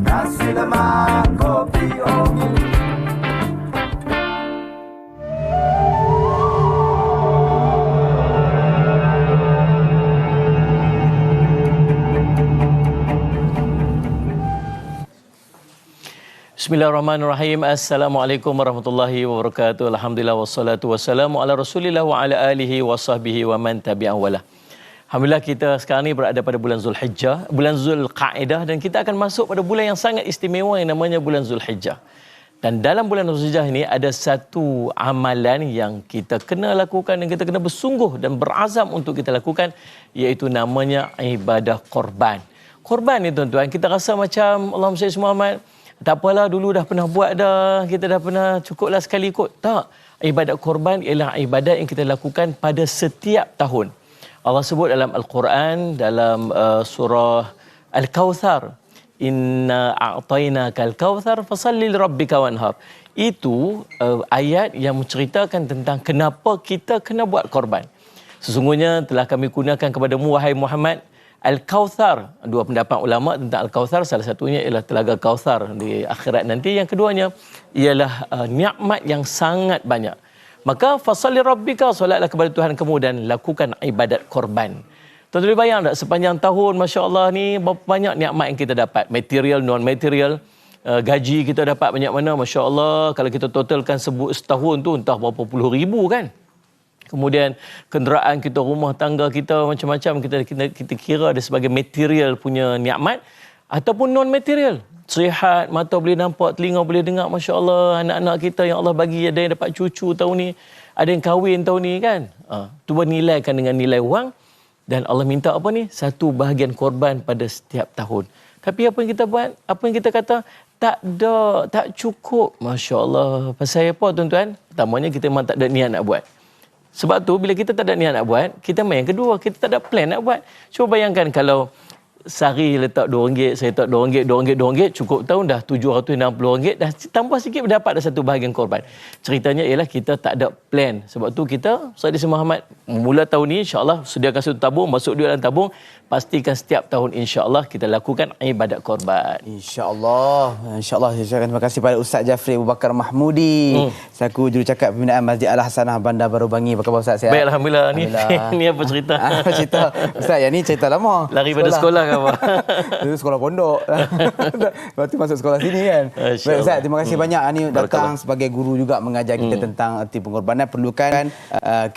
Nasi lemak kopi Bismillahirrahmanirrahim. Assalamualaikum warahmatullahi wabarakatuh. Alhamdulillah wassalatu wassalamu ala Rasulillah wa ala alihi wa sahbihi wa man tabi'ah wala. Alhamdulillah kita sekarang ni berada pada bulan Zulhijjah, bulan Zulqa'dah, dan kita akan masuk pada bulan yang sangat istimewa yang namanya bulan Zulhijjah. Dan dalam bulan Zulhijjah ini ada satu amalan yang kita kena lakukan dan kita kena bersungguh dan berazam untuk kita lakukan, iaitu namanya ibadah korban. Korban ni tuan-tuan, kita rasa macam Allahumma salli Muhammad, tak apalah, dulu dah pernah buat dah, kita dah pernah, cukuplah sekali ikut. Tak. Ibadat korban ialah ibadat yang kita lakukan pada setiap tahun. Allah sebut dalam Al-Quran, dalam surah Al-Kawthar, Inna a'tainaka al-kawthar fasalli lirabbika wanhar. Itu ayat yang menceritakan tentang kenapa kita kena buat korban. Sesungguhnya telah kami kurniakan kepadamu, wahai Muhammad, Al-Kawthar. Dua pendapat ulama tentang Al-Kawthar. Salah satunya ialah telaga Kawthar di akhirat nanti. Yang keduanya ialah nikmat yang sangat banyak. Maka fasalli rabbika, solatlah kepada Tuhan kamu dan lakukan ibadat korban. Tuan-tuan boleh bayang tak sepanjang tahun, masya-Allah ni, berapa banyak nikmat yang kita dapat, material, non-material. Gaji kita dapat banyak mana, masya-Allah. Kalau kita totalkan setahun tu entah berapa puluh ribu kan. Kemudian kenderaan kita, rumah tangga kita, macam-macam kita kira ada sebagai material punya nikmat ataupun non material. Sihat, mata boleh nampak, telinga boleh dengar, masya-Allah. Anak-anak kita yang Allah bagi, ada yang dapat cucu tahun ni, ada yang kahwin tahun ni kan. Tu bernilaikan dengan nilai wang, dan Allah minta apa ni? Satu bahagian korban pada setiap tahun. Tapi apa yang kita buat? Apa yang kita kata? Tak ada, tak cukup. Masya-Allah. Pasal apa tuan-tuan? Pertamanya kita memang tak ada niat nak buat. Sebab tu bila kita tak ada niat nak buat, kita main. Yang kedua, kita tak ada plan nak buat. Cuba bayangkan kalau sehari letak RM2, saya letak RM2, cukup tahun dah RM760, dah tambah sikit dapat dah satu bahagian korban. Ceritanya ialah kita tak ada plan. Sebab tu kita, Ustaz Muhammad, mula tahun ni insya-Allah sediakan satu tabung, masuk duit dalam tabung, pastikan setiap tahun insya-Allah kita lakukan ibadat korban. Insya-Allah. Insya-Allah. Saya ucapkan terima kasih pada Ustaz Jafri Abu Bakar Mahmudi, selaku jurucakap pembinaan Masjid Al-Hasanah Bandar Baru Bangi. Apa khabar Ustaz? Sihat? Baik, alhamdulillah. Ni apa cerita? Apa cerita? Ustaz, yang ni cerita lama. Lari pada sekolah ke apa? Itu sekolah pondok. Lepas tu masuk sekolah sini kan. Baik Ustaz, terima kasih banyak ni datang sebagai guru juga mengajar kita tentang erti pengorbanan, perlukan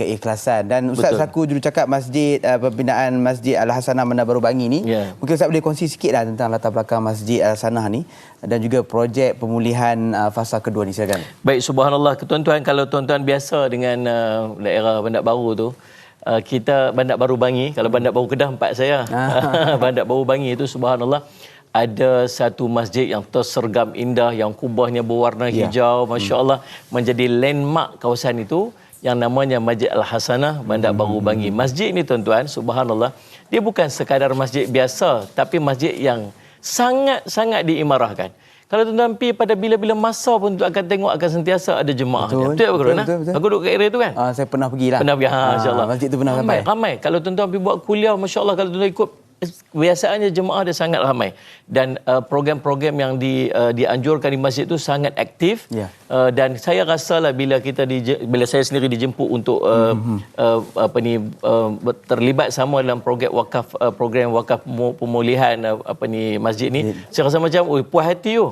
keikhlasan. Dan Ustaz selaku jurucakap Masjid Pembinaan Masjid Al-Hasanah Bandar Baru Bangi ni, mungkin Ustaz boleh kongsi sikitlah tentang latar belakang Masjid Al-Hasanah ni dan juga projek pemulihan fasa kedua ni, silakan. Baik, subhanallah. Tuan-tuan, kalau tuan-tuan biasa dengan daerah Bandar Baru tu, kita Bandar Baru Bangi, kalau Bandar Baru Kedah empat saya. Bandar Baru Bangi itu subhanallah ada satu masjid yang tersergam indah, yang kubahnya berwarna hijau, masya-Allah, menjadi landmark kawasan itu yang namanya Masjid Al-Hasanah Bandar Baru Bangi. Masjid ni tuan-tuan, subhanallah, dia bukan sekadar masjid biasa, tapi masjid yang sangat-sangat diimarahkan. Kalau tuan-tuan pergi pada bila-bila masa pun akan tengok akan sentiasa ada jemaahnya. Betul apa betul? Aku duduk kat area tu kan? Saya pernah pergilah. Pernah pergi, insya-Allah. Masjid tu pernah sampai. Ramai. Kalau tuan-tuan pergi buat kuliah, masya-Allah, kalau tuan-tuan ikut, biasanya jemaah dia sangat ramai, dan program-program yang dianjurkan di masjid itu sangat aktif. Dan saya rasalah bila saya sendiri dijemput untuk terlibat sama dalam program wakaf pemulihan masjid ni, saya rasa macam puas hati tu.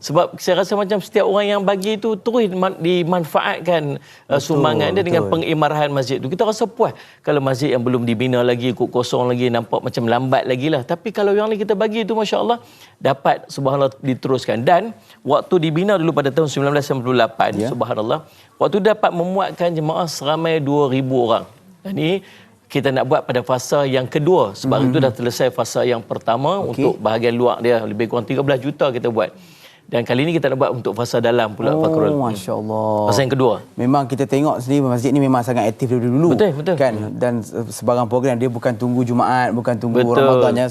Sebab saya rasa macam setiap orang yang bagi itu terus dimanfaatkan sumbangan dia dengan pengimarahan masjid tu. Kita rasa puas. Kalau masjid yang belum dibina lagi, kosong lagi, nampak macam lambat lagi lah. Tapi kalau yang ni kita bagi itu, masya-Allah, dapat subhanallah diteruskan. Dan waktu dibina dulu pada tahun 1998, subhanallah, waktu dapat memuatkan jemaah seramai 2,000 orang. Dan ni kita nak buat pada fasa yang kedua. Sebab itu dah selesai fasa yang pertama. Untuk bahagian luar dia lebih kurang 13 juta kita buat. Dan kali ini kita nak buat untuk fasa dalam pula, Fakrul. Masya-Allah. Fasa yang kedua. Memang kita tengok sendiri masjid ni memang sangat aktif dulu. Betul. Kan? Dan sebarang program dia bukan tunggu Jumaat, bukan tunggu Ramadan.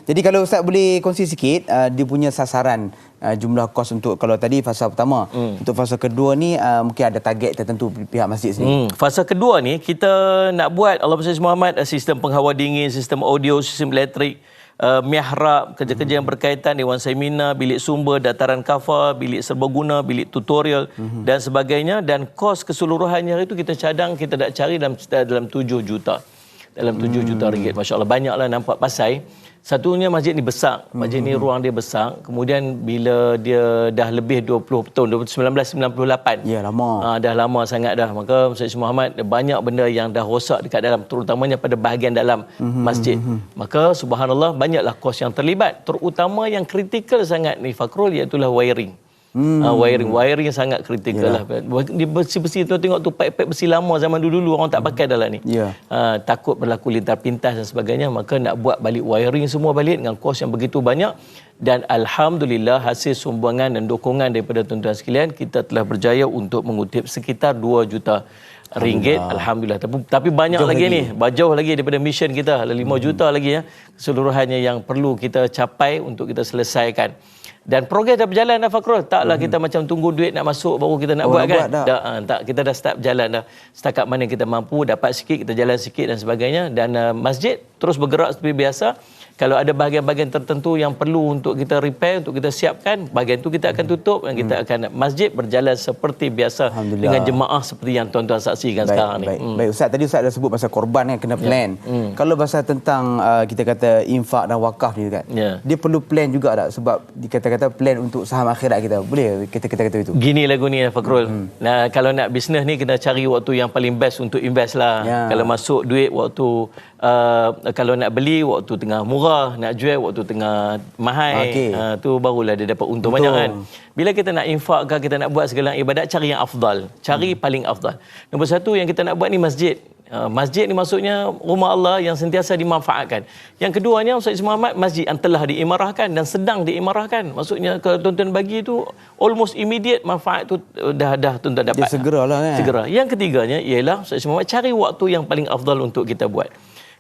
Jadi kalau Ustaz boleh kongsi sikit dia punya sasaran, jumlah kos untuk, kalau tadi fasa pertama, untuk fasa kedua ni mungkin ada target tertentu pihak masjid sendiri. Fasa kedua ni kita nak buat, Allahumma salli Muhammad, sistem penghawa dingin, sistem audio, sistem elektrik, mihrab, kerja-kerja yang berkaitan, dewan seminar, bilik sumber, dataran kafar, bilik serbaguna, bilik tutorial dan sebagainya. Dan kos keseluruhannya itu kita cadang, kita nak cari dalam 7 juta. Dalam 7 juta ringgit. Masya Allah, banyaklah nampak pasai. Satunya masjid ni besar. Masjid ni ruang dia besar. Kemudian bila dia dah lebih 20 tahun, 1998. Ya, lama. Dah lama sangat dah. Maka Syed Muhammad, banyak benda yang dah rosak dekat dalam, terutamanya pada bahagian dalam masjid. Maka subhanallah, banyaklah kos yang terlibat. Terutama yang kritikal sangat ni Fakrul, iaitulah wiring. Wiring sangat kritikal lah. Di besi-besi tu tengok tu pipe-pipe besi lama zaman dulu orang tak pakai dah lah ni. Takut berlaku lintar pintas dan sebagainya, maka nak buat balik wiring semua balik dengan kos yang begitu banyak. Dan alhamdulillah hasil sumbangan dan dukungan daripada tuan-tuan sekalian, kita telah berjaya untuk mengutip sekitar 2 juta ringgit. Alhamdulillah. Tapi banyak lagi ni, jauh lagi daripada mission kita, 5 juta lagi ya keseluruhannya yang perlu kita capai untuk kita selesaikan. Dan progres dah berjalan dah Fakrul. Taklah kita macam tunggu duit nak masuk baru kita nak buat kan. Tak, kita dah start berjalan dah. Setakat mana kita mampu dapat sikit, kita jalan sikit dan sebagainya. Dan masjid terus bergerak seperti biasa. Kalau ada bahagian-bahagian tertentu yang perlu untuk kita repair, untuk kita siapkan, bahagian tu kita akan tutup dan kita akan masjid berjalan seperti biasa dengan jemaah seperti yang tuan-tuan saksikan sekarang ni. Baik Ustaz, tadi Ustaz dah sebut pasal korban kan, kena plan. Kalau pasal tentang kita kata infak dan wakaf ni kan, dia perlu plan juga tak? Sebab dikata-kata plan untuk saham akhirat kita. Boleh kita kata itu? Gini lagu ni Fakrul. Nah, kalau nak bisnes ni kena cari waktu yang paling best untuk invest lah. Kalau masuk duit waktu kalau nak beli waktu tengah murah, nak jual waktu tengah mahal, tu barulah dia dapat untung banyak kan. Bila kita nak infak ke, kita nak buat segala ibadat, cari yang afdal, cari paling afdal. Nombor satu yang kita nak buat ni masjid. Masjid ni maksudnya rumah Allah yang sentiasa dimanfaatkan. Yang keduanya Ustaz Muhammad, masjid yang telah diimarahkan dan sedang diimarahkan. Maksudnya kalau tuan-tuan bagi tu almost immediate manfaat tu dah tuan-tuan dapat. Dia segeralah kan. Segera. Yang ketiganya ialah Ustaz Muhammad, cari waktu yang paling afdal untuk kita buat.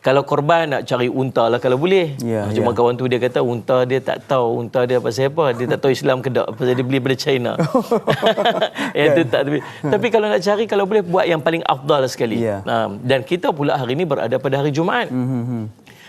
Kalau korban nak cari unta lah kalau boleh. Cuma kawan tu dia kata unta dia tak tahu unta dia pasal apa. Dia tak tahu Islam ke tak, pasal dia beli daripada China. Itu tak. Tapi kalau nak cari, kalau boleh buat yang paling afdal sekali. Dan kita pula hari ini berada pada hari Jumaat.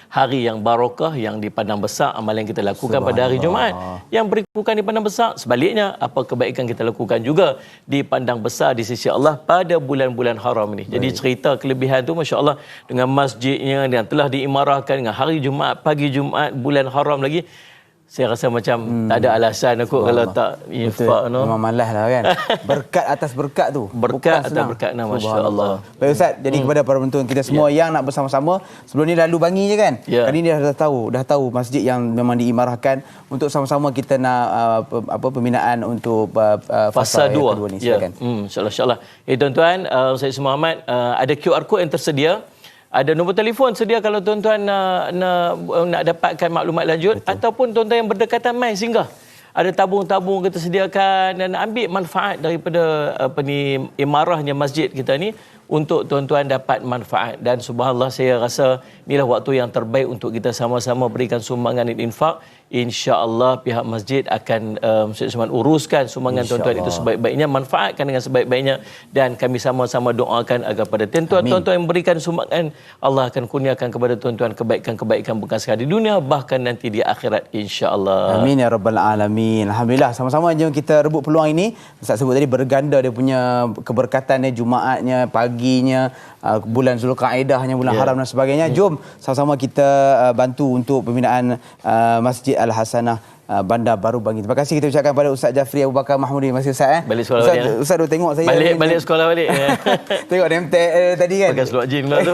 Hari yang barakah, yang dipandang besar amalan yang kita lakukan pada hari Jumaat. Yang berikukan dipandang besar, sebaliknya apa kebaikan kita lakukan juga dipandang besar di sisi Allah pada bulan-bulan haram ini. Jadi cerita kelebihan tu Masya Allah, dengan masjidnya yang telah diimarahkan, dengan hari Jumaat, pagi Jumaat, bulan haram lagi, saya rasa macam tak ada alasan aku kalau tak infak. Memang malas lah kan. Berkat atas berkat tu. Berkat atas berkat, Masya Allah. Baik Ustaz, jadi kepada para penonton kita semua yang nak bersama-sama, sebelum ni lalu bangi je kan. Kali ni dah tahu masjid yang memang diimarahkan untuk sama-sama kita nak pembinaan untuk fasa 2 ni. Silakan. InsyaAllah. Tuan-tuan, saya Muhammad, ada QR code yang tersedia. Ada nombor telefon sedia kalau tuan-tuan nak dapatkan maklumat lanjut. Ataupun tuan-tuan yang berdekatan mai singgah. Ada tabung-tabung kita sediakan dan ambil manfaat daripada imarahnya masjid kita ni untuk tuan-tuan dapat manfaat. Dan subhanallah, saya rasa inilah waktu yang terbaik untuk kita sama-sama berikan sumbangan dan infak. InsyaAllah pihak masjid akan uruskan sumbangan tuan-tuan itu sebaik-baiknya, manfaatkan dengan sebaik-baiknya, dan kami sama-sama doakan agar pada tuan-tuan yang berikan sumbangan, Allah akan kurniakan kepada tuan-tuan kebaikan-kebaikan bukan sekadar di dunia, bahkan nanti di akhirat insya-Allah. Amin ya rabbal alamin. Alhamdulillah, sama-sama jom kita rebut peluang ini. Ustaz sebut tadi berganda dia punya keberkatannya, Jumaatnya, paginya, bulan Zulkaaidahnya, bulan haram dan sebagainya. Jom sama-sama kita bantu untuk pembinaan Masjid Al-Hasanah Bandar Baru Bangi. Terima kasih kita ucapkan pada Ustaz Jafri Abu Bakar Mahmudi. Terima kasih Ustaz. Balik sekolah Ustaz, balik. Ustaz dah tengok saya. Balik sekolah balik. Tengok nemtek tadi kan. Pakai seluar jeans pula tu.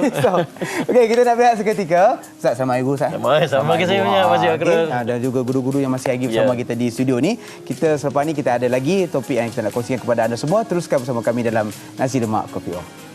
Okey, kita nak berehat seketika. Ustaz, sama ibu Ustaz. Sama kita punya Masjid Akrul. Dan juga guru-guru yang masih lagi bersama kita di studio ni. Kita selepas ni kita ada lagi topik yang kita nak kongsikan kepada anda semua. Teruskan bersama kami dalam Nasi Lemak Kopi O.